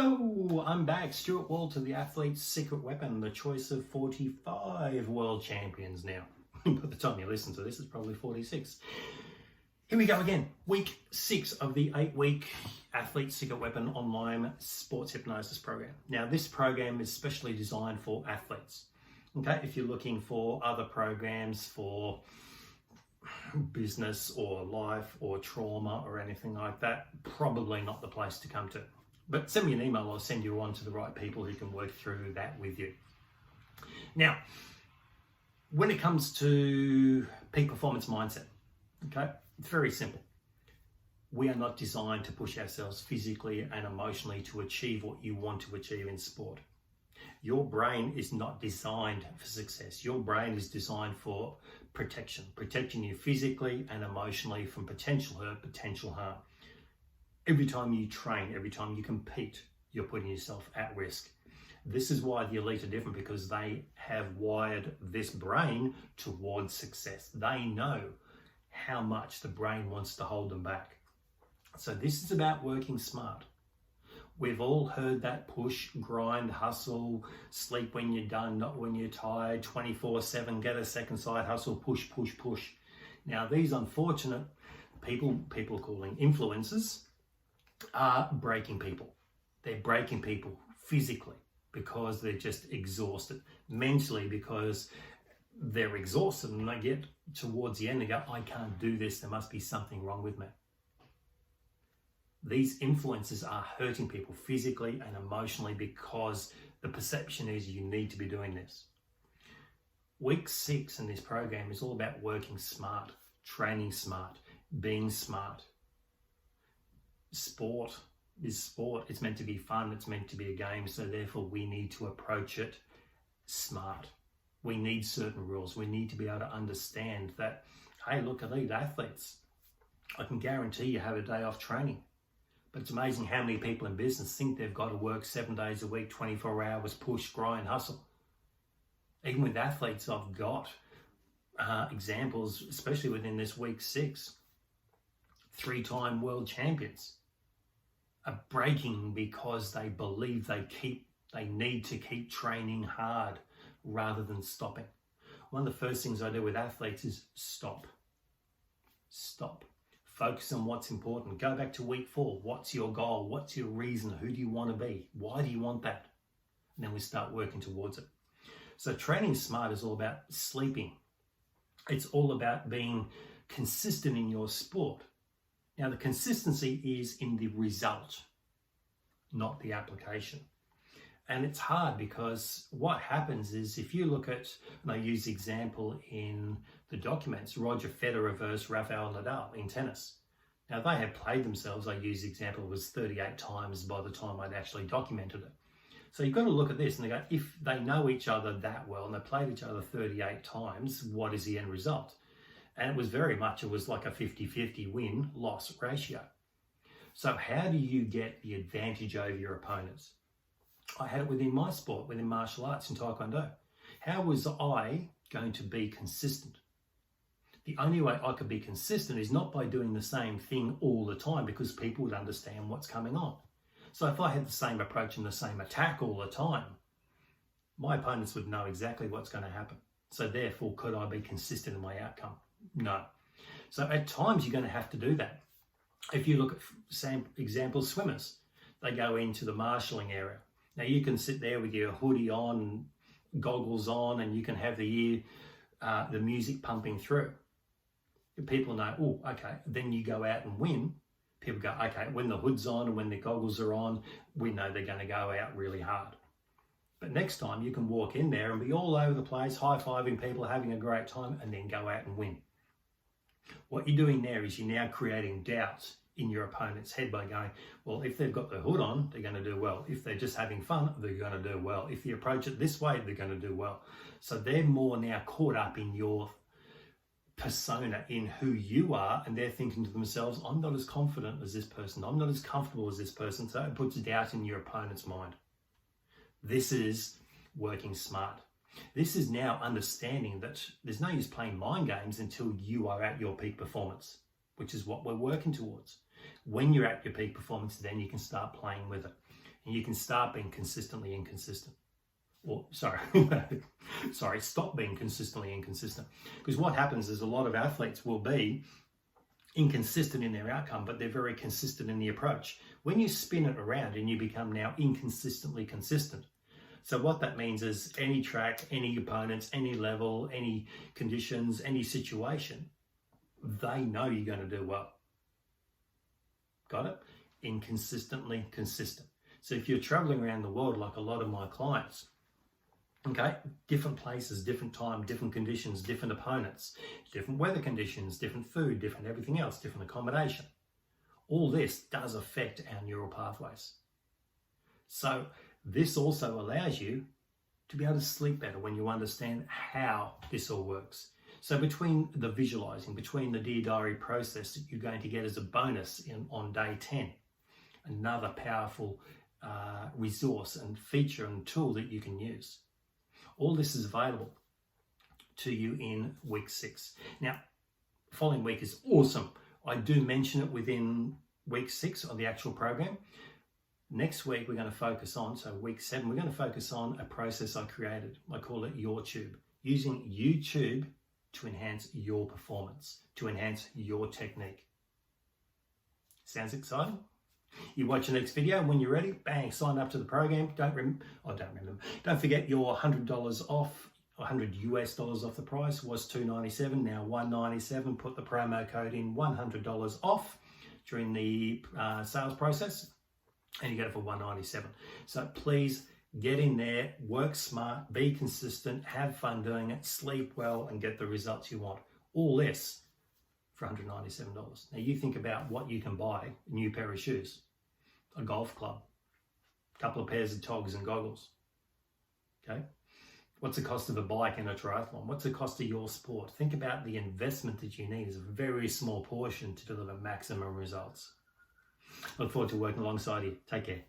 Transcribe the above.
Hello, I'm back. Stuart Walter, the athlete's secret weapon, the choice of 45 world champions now. By the time you listen to this, it's probably 46. Here we go again. Week 6 of the 8-week athlete's secret weapon online sports hypnosis program. Now, this program is specially designed for athletes. Okay, if you're looking for other programs for business or life or trauma or anything like that, probably not the place to come to. But send me an email, I'll send you on to the right people who can work through that with you. Now, when it comes to peak performance mindset, okay, it's very simple. We are not designed to push ourselves physically and emotionally to achieve what you want to achieve in sport. Your brain is not designed for success. Your brain is designed for protection, protecting you physically and emotionally from potential hurt, potential harm. Every time you train, every time you compete, you're putting yourself at risk. This is why the elite are different, because they have wired this brain towards success. They know how much the brain wants to hold them back. So this is about working smart. We've all heard that push, grind, hustle, sleep when you're done, not when you're tired, 24/7, get a second side hustle, push, push, push. Now, these unfortunate people calling influencers, are breaking people. They're breaking people physically because they're just exhausted, mentally because they're exhausted, and they get towards the end and go, I can't do this, there must be something wrong with me. These influencers are hurting people physically and emotionally because the perception is you need to be doing this. Week 6 in this program is all about working smart, training smart, being smart. Sport is sport. It's meant to be fun. It's meant to be a game. So therefore we need to approach it smart. We need certain rules. We need to be able to understand that, hey, look, elite athletes, I can guarantee you have a day off training. But it's amazing how many people in business think they've got to work 7 days a week, 24 hours, push, grind, hustle. Even with athletes, I've got examples, especially within this week 6, 3-time world champions are breaking because they believe they need to keep training hard rather than stopping. One of the first things I do with athletes is stop. Stop. Focus on what's important. Go back to week 4. What's your goal? What's your reason? Who do you want to be? Why do you want that? And then we start working towards it. So training smart is all about sleeping. It's all about being consistent in your sport. Now, the consistency is in the result, not the application. And it's hard because what happens is if you look at, and I use the example in the documents, Roger Federer versus Rafael Nadal in tennis. Now, they had played themselves, I use the example, it was 38 times by the time I'd actually documented it. So you've got to look at this and they go, if they know each other that well and they played each other 38 times, what is the end result? And it was like a 50-50 win-loss ratio. So how do you get the advantage over your opponents? I had it within my sport, within martial arts and Taekwondo. How was I going to be consistent? The only way I could be consistent is not by doing the same thing all the time, because people would understand what's coming on. So if I had the same approach and the same attack all the time, my opponents would know exactly what's going to happen. So therefore, could I be consistent in my outcome? No. So at times you're going to have to do that. If you look at, same example, swimmers, they go into the marshalling area. Now you can sit there with your hoodie on, goggles on, and you can have the music pumping through. People know, oh, okay, then you go out and win. People go, okay, when the hood's on and when the goggles are on, we know they're going to go out really hard. But next time you can walk in there and be all over the place, high-fiving people, having a great time, and then go out and win. What you're doing there is you're now creating doubts in your opponent's head by going, well, if they've got the hood on, they're going to do well. If they're just having fun, they're going to do well. If you approach it this way, they're going to do well. So they're more now caught up in your persona, in who you are, and they're thinking to themselves, I'm not as confident as this person. I'm not as comfortable as this person. So it puts doubt in your opponent's mind. This is working smart. This is now understanding that there's no use playing mind games until you are at your peak performance, which is what we're working towards. When you're at your peak performance, then you can start playing with it. and you can start being consistently inconsistent. Or, sorry, stop being consistently inconsistent. Because what happens is a lot of athletes will be inconsistent in their outcome, but they're very consistent in the approach. When you spin it around and you become now inconsistently consistent, so what that means is any track, any opponents, any level, any conditions, any situation, they know you're going to do well. Got it? Inconsistently consistent. So if you're traveling around the world like a lot of my clients, okay, different places, different time, different conditions, different opponents, different weather conditions, different food, different everything else, different accommodation. All this does affect our neural pathways. So this also allows you to be able to sleep better when you understand how this all works. So between the visualizing, between the Dear Diary process that you're going to get as a bonus on day 10, another powerful resource and feature and tool that you can use. All this is available to you in week 6. Now, the following week is awesome. I do mention it within week 6 of the actual program. Next week, we're going to focus on, so week 7, we're going to focus on a process I created. I call it YouTube. Using YouTube to enhance your performance, to enhance your technique. Sounds exciting? You watch the next video, and when you're ready, bang, sign up to the program. Don't forget your $100 off, $100 US off the price. Was $297, now $197. Put the promo code in, $100 off during the sales process, and you get it for $197. So please get in there, work smart, be consistent, have fun doing it, sleep well, and get the results you want. All this for $197. Now you think about what you can buy: a new pair of shoes, a golf club, a couple of pairs of togs and goggles. Okay? What's the cost of a bike in a triathlon? What's the cost of your sport? Think about the investment that you need as a very small portion to deliver maximum results. Look forward to working alongside you. Take care.